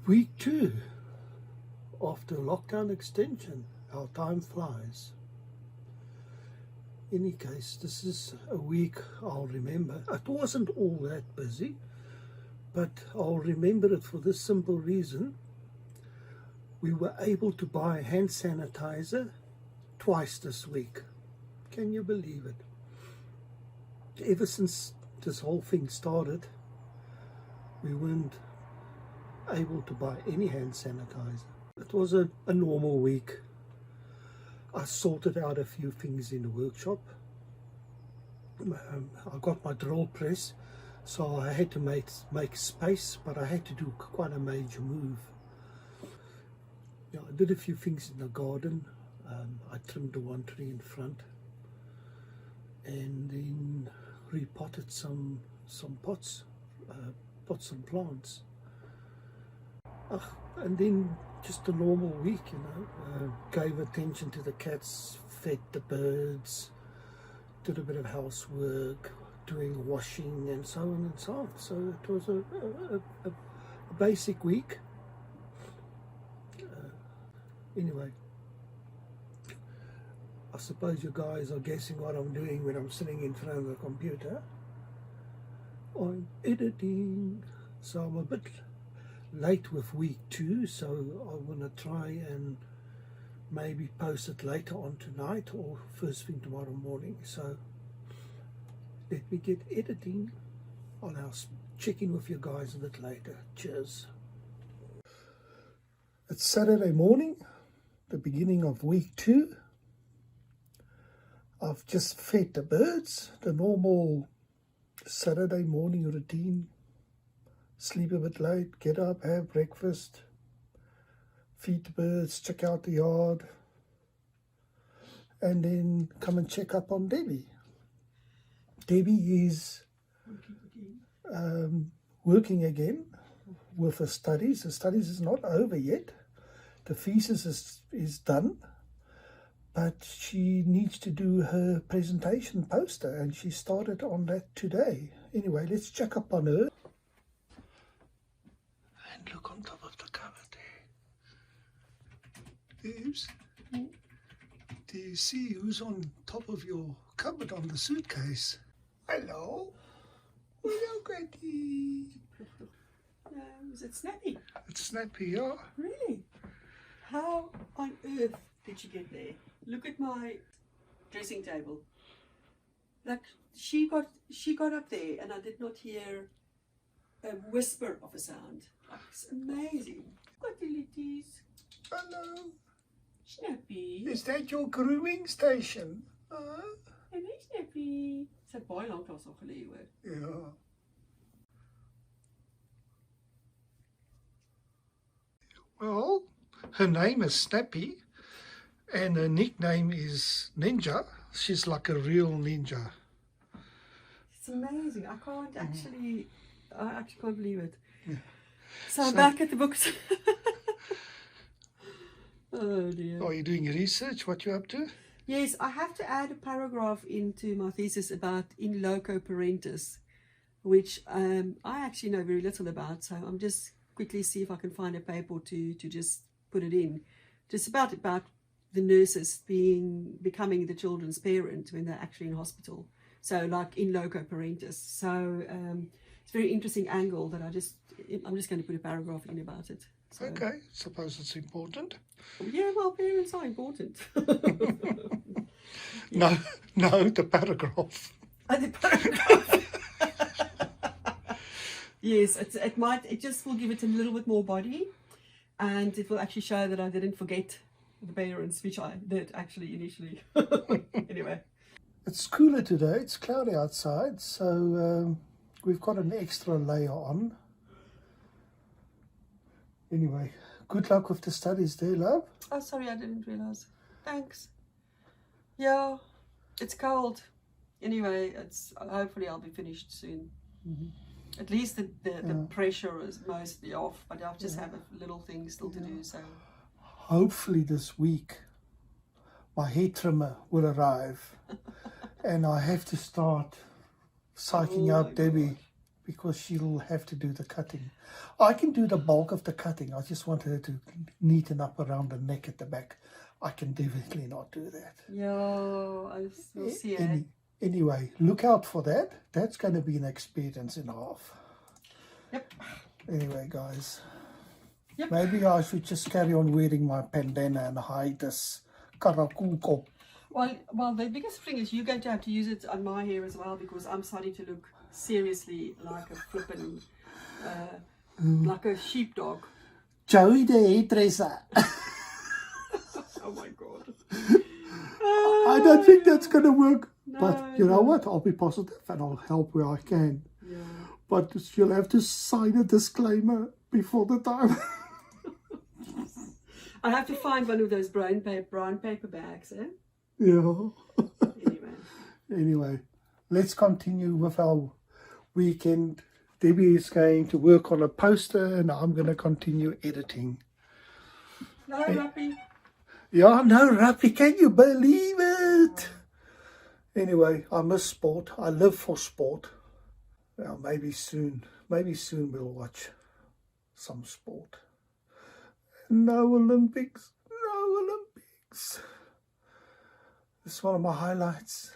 Week 2 after lockdown extension. How time flies. In any case, this is a week I'll remember. It wasn't all that busy, but I'll remember it for this simple reason. We were able to buy hand sanitizer twice this week. Can you believe it? Ever since this whole thing started, we weren't able to buy any hand sanitizer. It was a normal week. I sorted out a few things in the workshop. I got my drill press, so I had to make space, but I had to do quite a major move. Yeah, I did a few things in the garden. I trimmed the one tree in front, and then repotted some pots, and plants. And then just a normal week, you know. Gave attention to the cats, fed the birds, did a bit of housework, doing washing and so on and so on. So it was a basic week. Anyway, I suppose you guys are guessing what I'm doing when I'm sitting in front of the computer. I'm editing, so I'm a bit late with week 2, so I want to try and maybe post it later on tonight or first thing tomorrow morning. So let me get editing. I'll check in with you guys a bit later. Cheers. It's Saturday morning, the beginning of week 2. I've just fed the birds, the normal Saturday morning routine. Sleep a bit late, get up, have breakfast, feed the birds, check out the yard, and then come and check up on Debbie. Debbie is working again with her studies. The studies is not over yet. The thesis is done, but she needs to do her presentation poster, and she started on that today. Anyway, let's check up on her. And look on top of the cupboard there. Debs, do you see who's on top of your cupboard on the suitcase? Hello. Hello, Granny. Is it Snappy? It's Snappy, yeah. Really? How on earth did she get there? Look at my dressing table. Like she got up there and I did not hear a whisper of a sound. Like, it's amazing. What the litties? Hello. Snappy. Is that your grooming station? Hello Snappy. Sy het baie lank daar so gelê hoor. Ja. Well, her name is Snappy and her nickname is Ninja. She's like a real ninja. It's amazing. I actually can't believe it. Yeah. So I'm back at the books. Oh dear. Are you doing research? What you up to? Yes, I have to add a paragraph into my thesis about in loco parentis, which I actually know very little about. So I'm just quickly see if I can find a paper to just put it in. Just about the nurses becoming the children's parent when they're actually in hospital. So like in loco parentis. So it's a very interesting angle that I'm just going to put a paragraph in about it. So, Okay, suppose it's important. Yeah, well, parents are important. No, the paragraph. Oh, the paragraph. Yes, it just will give it a little bit more body, and it will actually show that I didn't forget the parents, which I did actually initially. Anyway. It's cooler today, it's cloudy outside, so we've got an extra layer on. Anyway, good luck with the studies there, love. Oh, sorry, I didn't realize. Thanks. Yeah, it's cold. Anyway, hopefully I'll be finished soon. Mm-hmm. At least the pressure is mostly off, but I just have a little thing still to do. So hopefully this week my hair trimmer will arrive, and I have to start psyching out Debbie because she'll have to do the cutting. I can do the bulk of the cutting. I just want her to neaten up around the neck at the back. I can definitely not do that. Yeah, we'll see it. Anyway, look out for that. That's going to be an experience and a half. Yep. Anyway, guys. Yep. Maybe I should just carry on wearing my bandana and hide this karakuko. Well, the biggest thing is you're going to have to use it on my hair as well, because I'm starting to look seriously like a flippin', like a sheepdog. Joey the hairdresser. Oh my God. I don't think that's going to work. No, but you know what? I'll be positive and I'll help where I can. Yeah. But you'll have to sign a disclaimer before the time. I have to find one of those brown paper bags, eh? Yeah. Anyway, let's continue with our weekend. Debbie is going to work on a poster and I'm going to continue editing. No, Rappy. Yeah, no, Rappy, can you believe it? Anyway, I miss sport. I live for sport. Well, maybe soon we'll watch some sport. No Olympics. It's one of my highlights.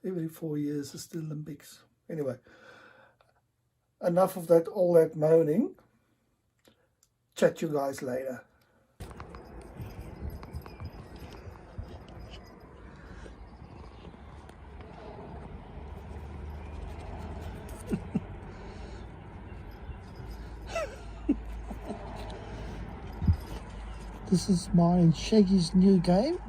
Every 4 years is the Olympics. Anyway, enough of that, all that moaning. Chat you guys later. This is mine, Shaggy's new game.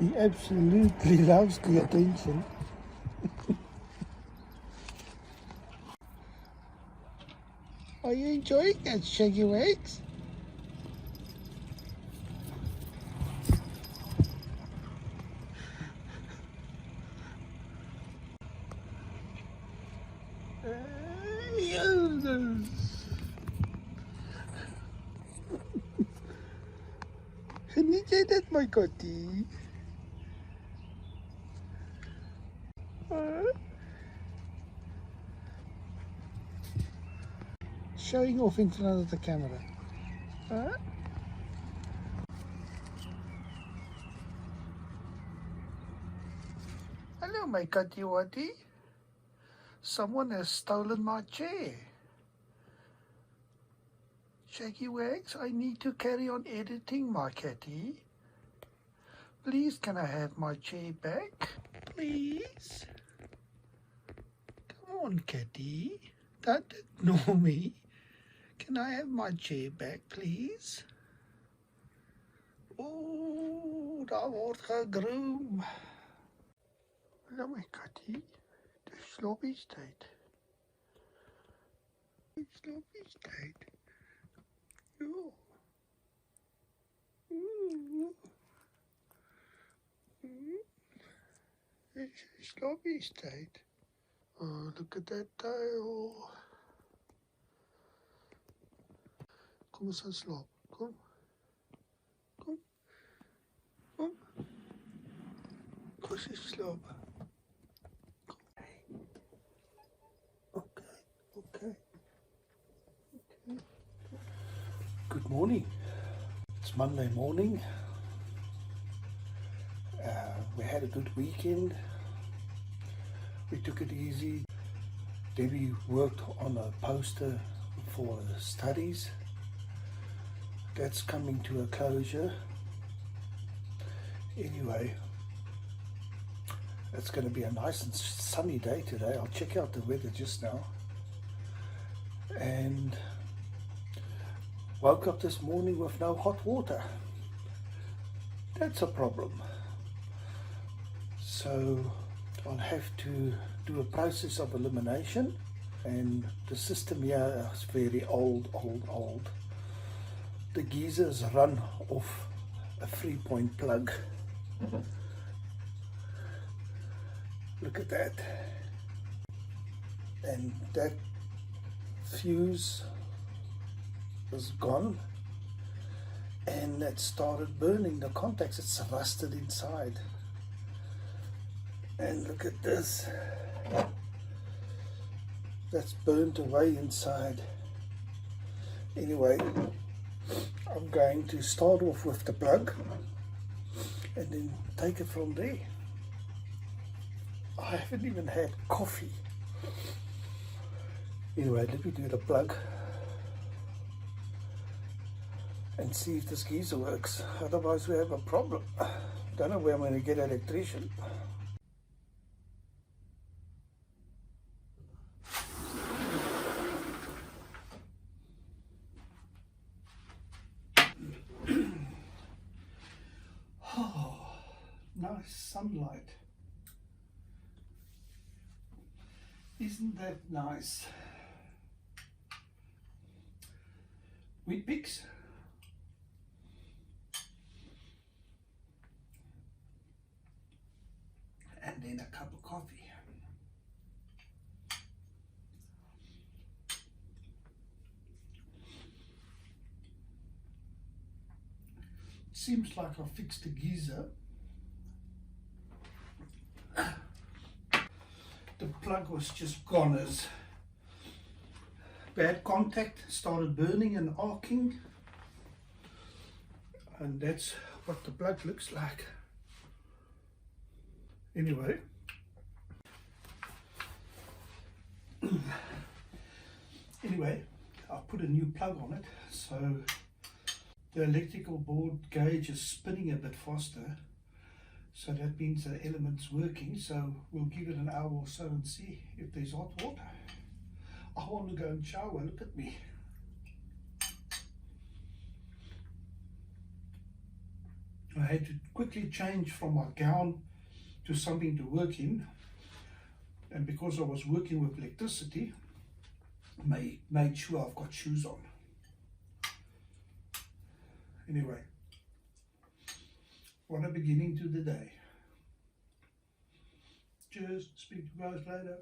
He absolutely loves the attention. Are you enjoying that, Shaggy Wags? Geniet jy dit, my kottie? Showing off in front of the camera. Hello, my kottie wattie. Someone has stolen my chair. Shaggy Wags, I need to carry on editing, my catty. Please, can I have my chair back? Please? Come on, catty. Don't ignore me. Can I have my chair back, please? Oh, daar word gegroom. Hallo, my catty. Dis sloppiestyd. Dis sloppiestyd. Oh. It's sloppiestyd. Oh, look at that tail. Kom ons gaan slaap. Kom. Kom. Kom. Kom eens slaap. Okay. Good morning. It's Monday morning. We had a good weekend. We took it easy. Debbie worked on a poster for the studies. That's coming to a closure. Anyway, it's going to be a nice and sunny day today. I'll check out the weather just now. And woke up this morning with no hot water. That's a problem. So I'll have to do a process of elimination, and the system here is very old. The geysers run off a 3-point plug. Look at that. And that fuse is gone, and it started burning the contacts. It's rusted inside. And look at this. that's burnt away inside. Anyway, I'm going to start off with the plug and then take it from there. I haven't even had coffee. Anyway, let me do the plug and see if this geyser works. Otherwise we have a problem. Don't know where I'm going to get an electrician. Oh, nice sunlight. Isn't that nice? Wheat picks. And then a cup of coffee. Seems like I fixed the geyser. The plug was just gone as bad contact, started burning and arcing, and that's what the plug looks like. Anyway, I'll put a new plug on it, so the electrical board gauge is spinning a bit faster, so that means the element's working. So we'll give it an hour or so and see if there's hot water. I want to go and shower, look at me. I had to quickly change from my gown to something to work in, and because I was working with electricity, made sure I've got shoes on. Anyway, what a beginning to the day. Cheers, speak to you guys later.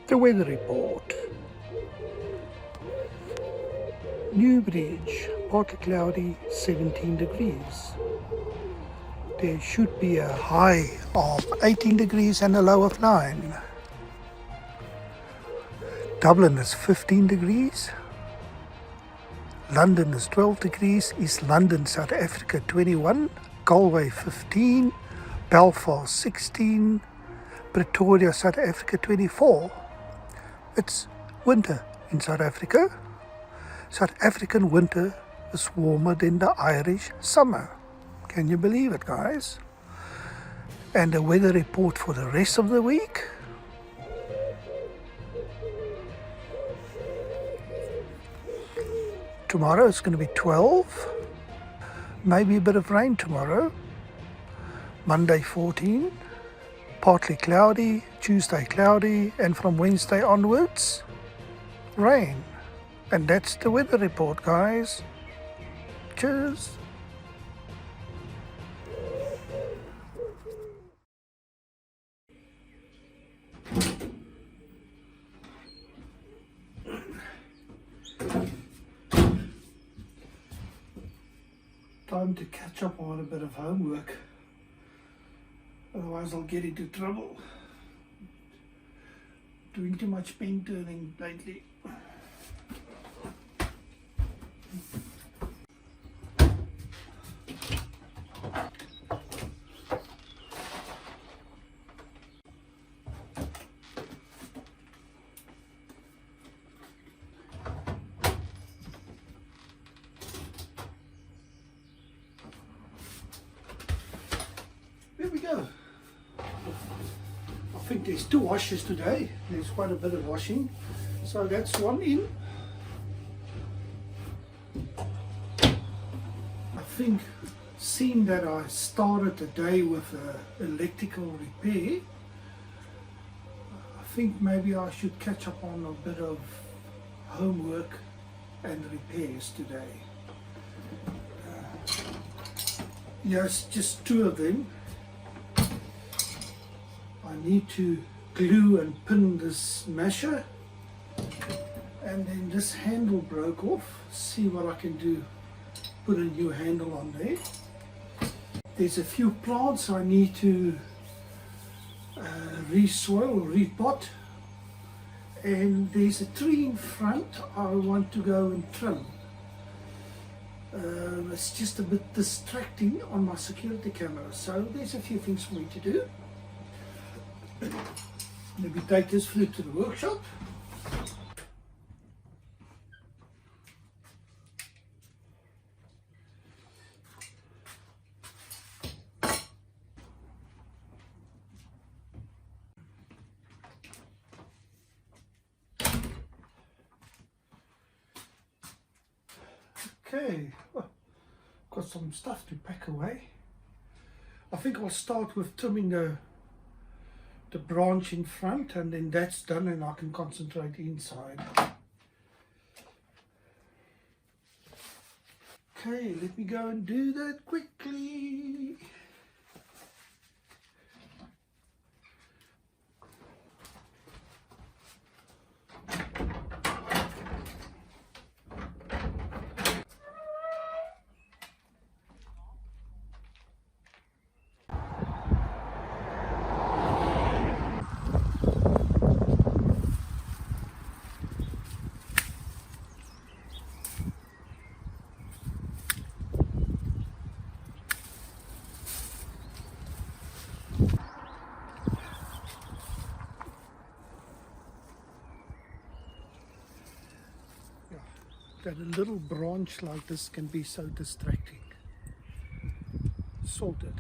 The weather report. Newbridge, partly cloudy, 17 degrees. There should be a high of 18 degrees and a low of 9. Dublin is 15 degrees. London is 12 degrees. East London, South Africa 21. Galway 15. Belfast 16. Pretoria, South Africa 24. It's winter in South Africa. South African winter is warmer than the Irish summer. Can you believe it, guys? And the weather report for the rest of the week. Tomorrow it's going to be 12. Maybe a bit of rain tomorrow. Monday 14. Partly cloudy. Tuesday cloudy. And from Wednesday onwards, rain. And that's the weather report, guys. Cheers. Time to catch up on a bit of homework. Otherwise I'll get into trouble. Doing too much pen turning lately. There we go. I think there's 2 washes today. There's quite a bit of washing. So that's one in. I think, seeing that I started the day with an electrical repair, I think maybe I should catch up on a bit of homework and repairs today. Yes, just 2 of them. I need to glue and pin this masher, and then this handle broke off. See what I can do, put a new handle on there. There's a few plants I need to re-soil or repot, and there's a tree in front I want to go and trim. It's just a bit distracting on my security camera, so there's a few things for me to do. Let me take this fruit to the workshop. Okay, well, got some stuff to pack away. I think I'll start with trimming the branch in front, and then that's done and I can concentrate inside. Okay, let me go and do that quickly. That a little branch like this can be so distracting. Sorted.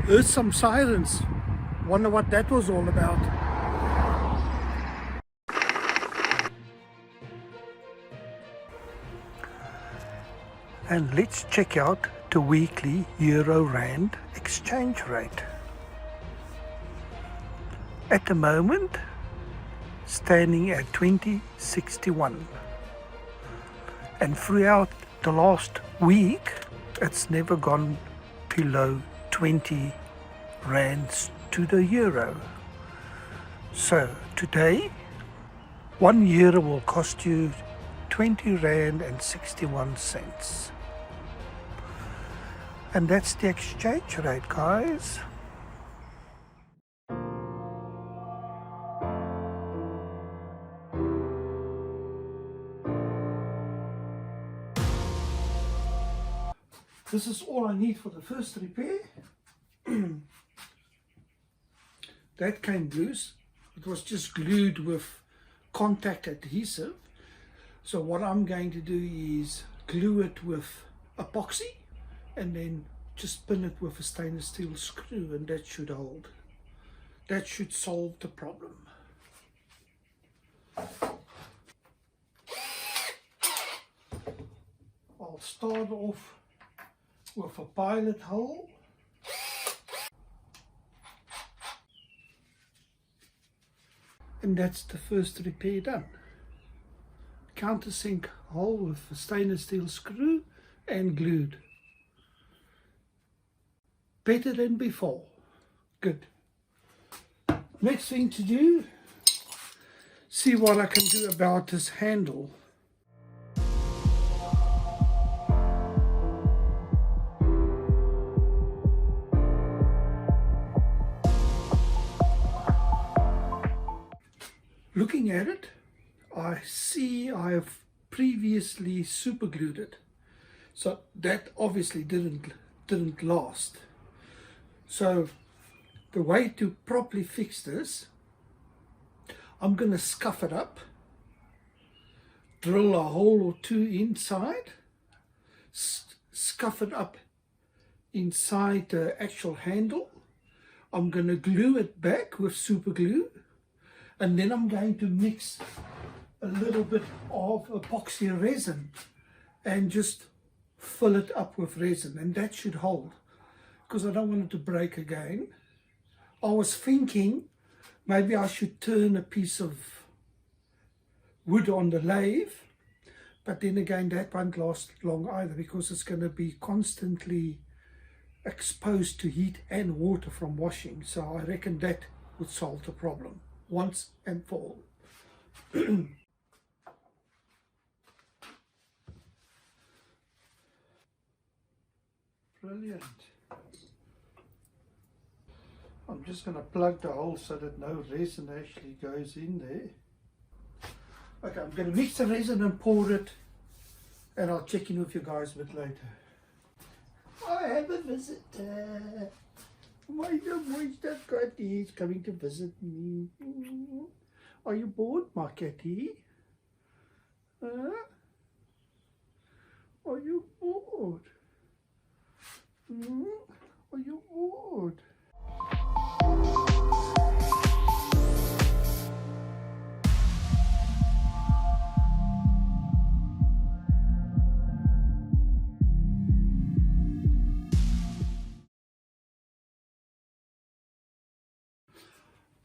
Heard some sirens. Wonder what that was all about. And let's check out the weekly Euro-Rand exchange rate. At the moment, standing at 20.61. And throughout the last week, it's never gone below 20 rands to the euro. So today, 1 euro will cost you 20 rand and 61 cents. And that's the exchange rate, guys. This is all I need for the first repair. That came loose. It was just glued with contact adhesive. So what I'm going to do is glue it with epoxy and then just pin it with a stainless steel screw, and that should hold. That should solve the problem. I'll start off with a pilot hole. And that's the first repair done. Countersink hole with a stainless steel screw and glued. Better than before. Good. Next thing to do, see what I can do about this handle. Looking at it, I see I have previously super glued it, so that obviously didn't last. So the way to properly fix this, I'm going to scuff it up, drill a hole or two inside, scuff it up inside the actual handle. I'm going to glue it back with super glue. And then I'm going to mix a little bit of epoxy resin and just fill it up with resin, and that should hold because I don't want it to break again. I was thinking Maybe I should turn a piece of wood on the lathe, but then again that won't last long either, because it's going to be constantly exposed to heat and water from washing. So I reckon that would solve the problem once and for all. Brilliant. I'm just going to plug the hole so that no resin actually goes in there. Okay, I'm going to mix the resin and pour it, and I'll check in with you guys a bit later. I have a visitor. My moisture catty is coming to visit me. Are you bored, my catty? Huh? Are you bored? Are you bored?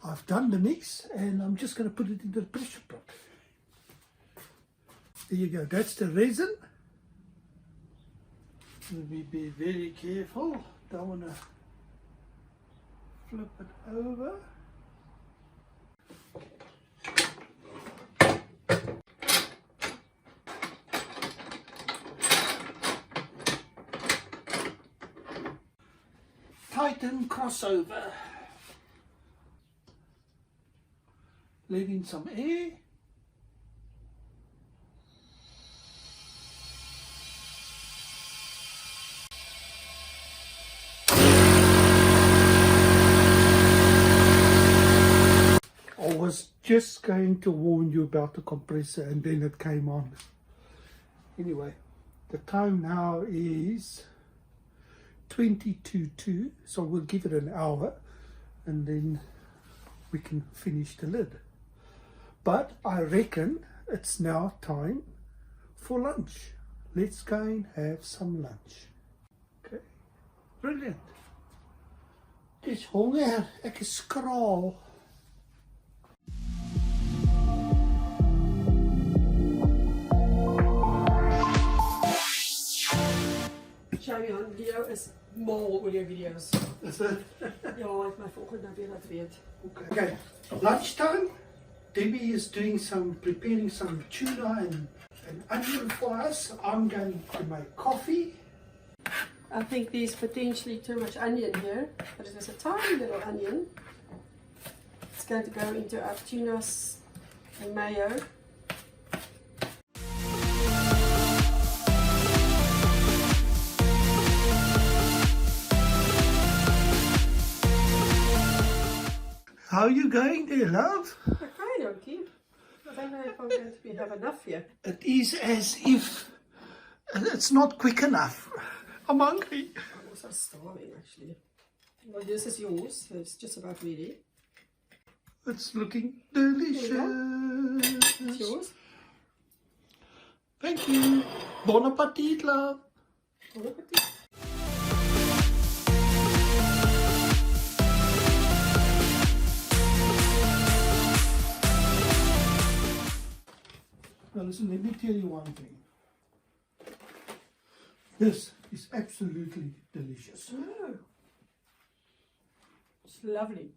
I've done the mix and I'm just going to put it into the pressure pot. There you go, that's the resin. Let me be very careful, don't want to flip it over. Tighten crossover. Let in some air. I was just going to warn you about the compressor and then it came on. Anyway, the time now is 20:02, so we'll give it an hour and then we can finish the lid. But I reckon it's now time for lunch. Let's go and have some lunch. Okay, brilliant. Dis honger, ek is skraal. Johann, video is mal oor jou video's. Is it? Ja, ek my volgende nou weer laat weet. Okay, lunchtime. Debbie is preparing some tuna and an onion for us. I'm going to make coffee. I think there's potentially too much onion here, but it is a tiny little onion. It's going to go into our tunas and mayo. How are you going there, love? Okay, dokie. I don't know if I'm going to have enough here. It is as if it's not quick enough. I'm hungry. I'm also starving, actually. Well, this is yours, so it's just about ready. It's looking delicious. It's yours. Thank you. Bon appetit, love. Bon appetit. Now listen, let me tell you one thing. This is absolutely delicious. Oh. It's lovely.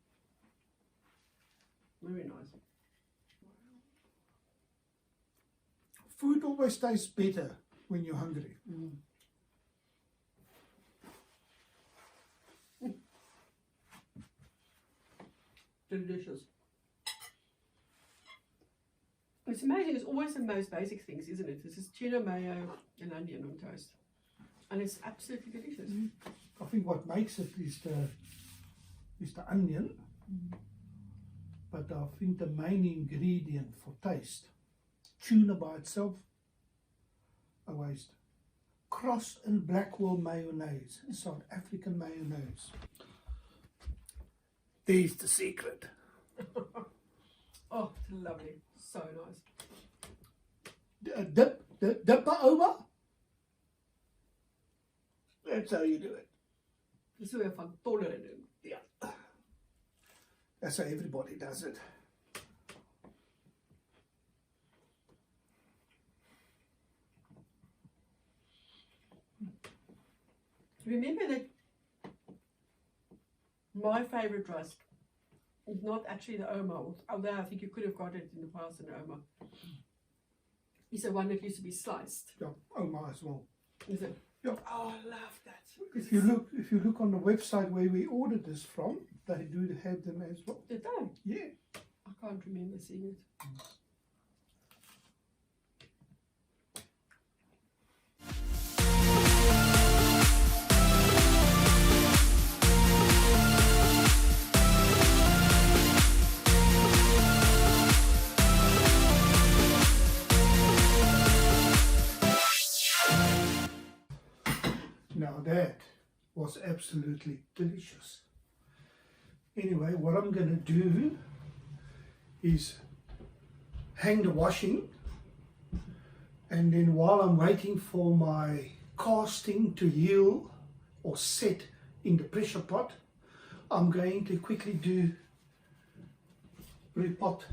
Very nice. Food always tastes better when you're hungry. Delicious. It's amazing, it's always the most basic things, isn't it? This is tuna, mayo and onion on toast. And it's absolutely delicious. I think what makes it is the onion. But I think the main ingredient for taste, tuna by itself, a waste. Cross and Blackwell mayonnaise, South African mayonnaise. There's the secret. Oh, it's lovely. So nice. Dip over. That's how you do it. Dis hoe jy van Tonder doen. Yeah. That's how everybody does it. Remember that my favorite rusk is not actually the Oma, although I think you could have got it in the past in the Oma. It's the one that used to be sliced. Yeah, Oma as well. Is it? Yeah. Oh, I love that. If you look on the website where we ordered this from, they do have them as well. Did they? Yeah. I can't remember seeing it. Now that was absolutely delicious. Anyway, what I'm going to do is hang the washing, and then while I'm waiting for my casting to heal or set in the pressure pot, I'm going to quickly do repot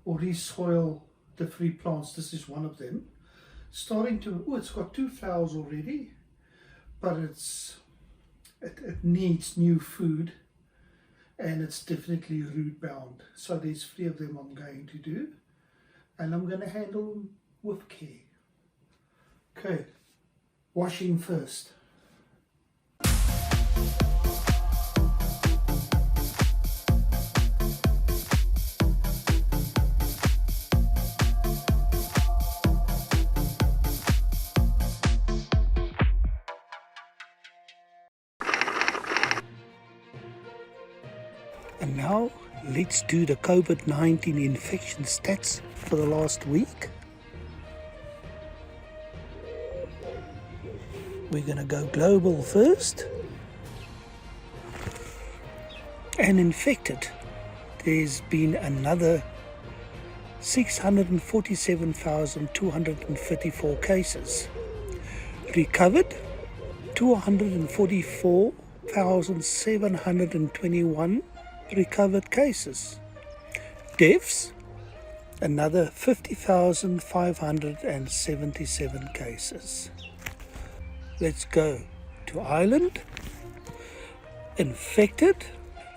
or resoil the three plants. This is one of them. Starting to, oh, it's got 2 flowers already, but it needs new food, and it's definitely root bound. So there's 3 of them I'm going to do, and I'm going to handle them with care. Okay, washing first. And now let's do the COVID-19 infection stats for the last week. We're going to go global first. And infected, there's been another 647,254 cases. Recovered, 244,721 recovered cases. Deaths, another 50,577 cases. Let's go to Ireland. Infected,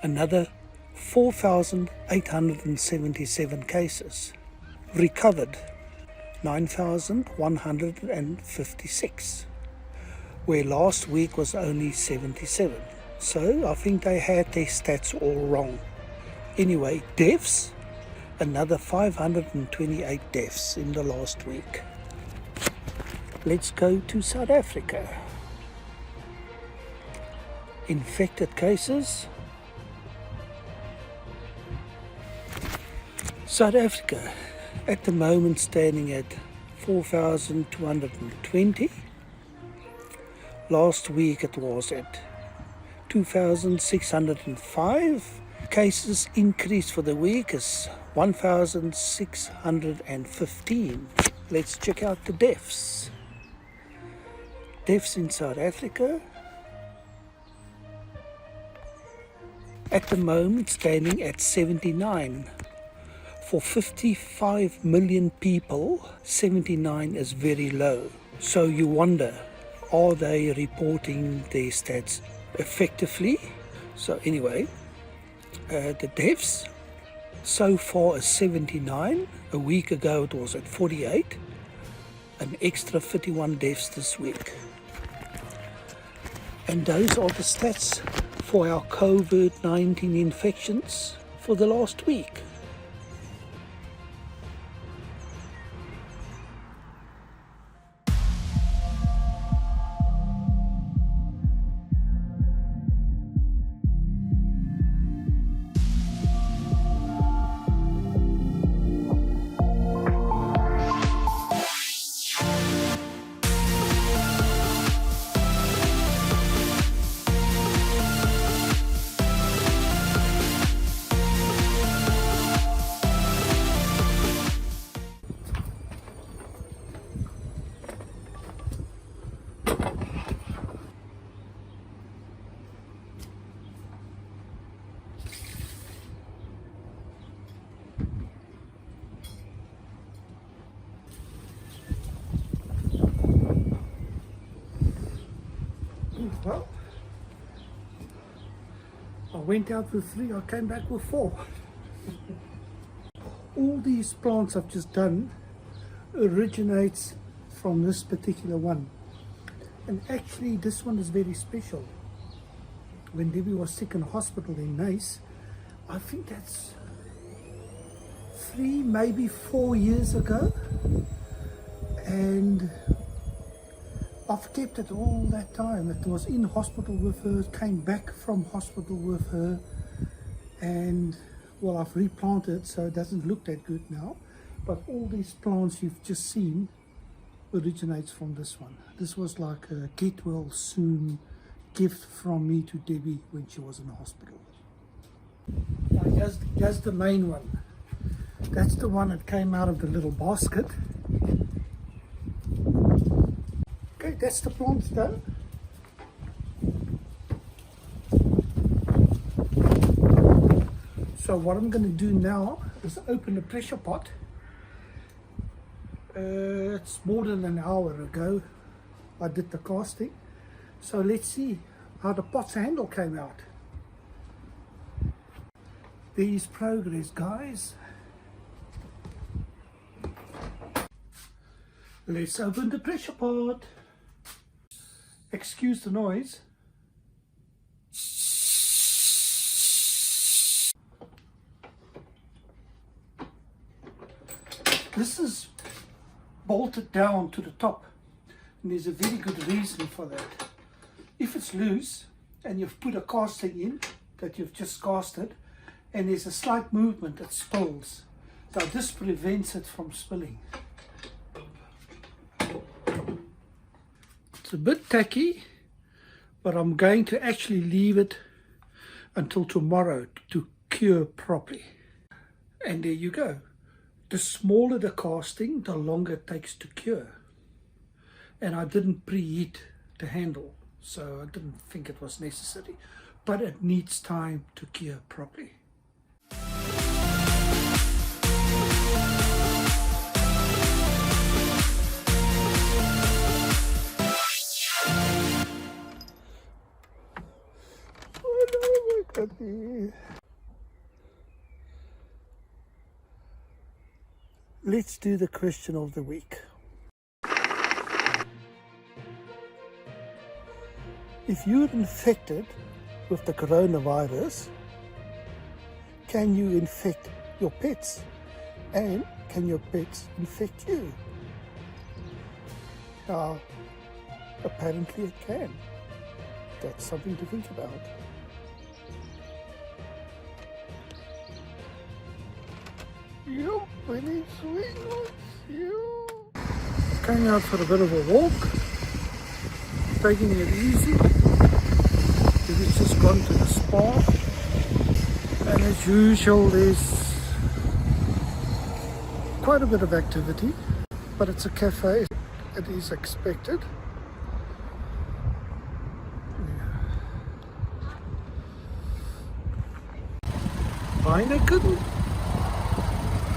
another 4,877 cases. Recovered, 9,156, where last week was only 77. So I think they had their stats all wrong. Anyway, deaths, another 528 deaths in the last week. Let's go to South Africa. Infected cases. South Africa at the moment standing at 4,220. Last week it was at 2,605. Cases increased for the week is 1,615. Let's check out the deaths. Deaths in South Africa at the moment standing at 79. For 55 million people, 79 is very low. So you wonder, are they reporting their stats effectively? So anyway, the deaths so far is 79. A week ago it was at 48. An extra 51 deaths this week. And those are the stats for our COVID-19 infections for the last week. Well, I went out with 3, I came back with 4. All these plants I've just done originates from this particular one. And actually this one is very special. When Debbie was sick in hospital in Nice, I think that's 3, maybe 4 years ago. And I've kept it all that time. It was in hospital with her, came back from hospital with her, and well, I've replanted so it doesn't look that good now. But all these plants you've just seen originates from this one. This was like a get well soon gift from me to Debbie when she was in the hospital. Now here's the main one. That's the one that came out of the little basket. Okay, that's the plants done. So what I'm going to do now is open the pressure pot. It's more than an hour ago I did the casting. So let's see how the pot's handle came out. There is progress, guys. Let's open the pressure pot. Excuse the noise. This is bolted down to the top, and there's a very good reason for that. If it's loose and you've put a casting in that you've just casted and there's a slight movement, it spills. So this prevents it from spilling. It's a bit tacky, but I'm going to actually leave it until tomorrow to cure properly. And there you go. The smaller the casting, the longer it takes to cure. And I didn't preheat the handle, so I didn't think it was necessary. But it needs time to cure properly. Let's do the question of the week. If you're infected with the coronavirus, can you infect your pets? And can your pets infect you? Apparently it can. That's something to think about. You pretty sweet ones, you. Going out for a bit of a walk, taking it easy. We've just gone to the spa, and as usual there's quite a bit of activity, but it's a cafe, it is expected. Heineken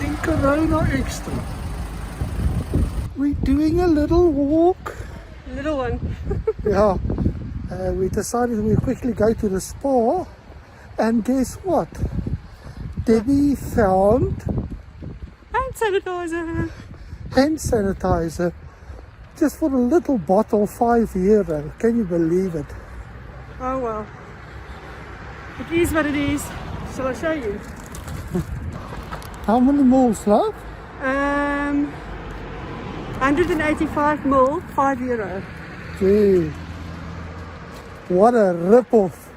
in Corona Extra. We're doing a little walk. Little one. Yeah, we decided we'll quickly go to the spa, and guess what? Debbie found Hand sanitizer. hand sanitizer just for a little bottle, €5. Can you believe it? Oh well. It is what it is. Shall I show you? How many mils, love? 185 ml, €5. Gee, what a rip-off.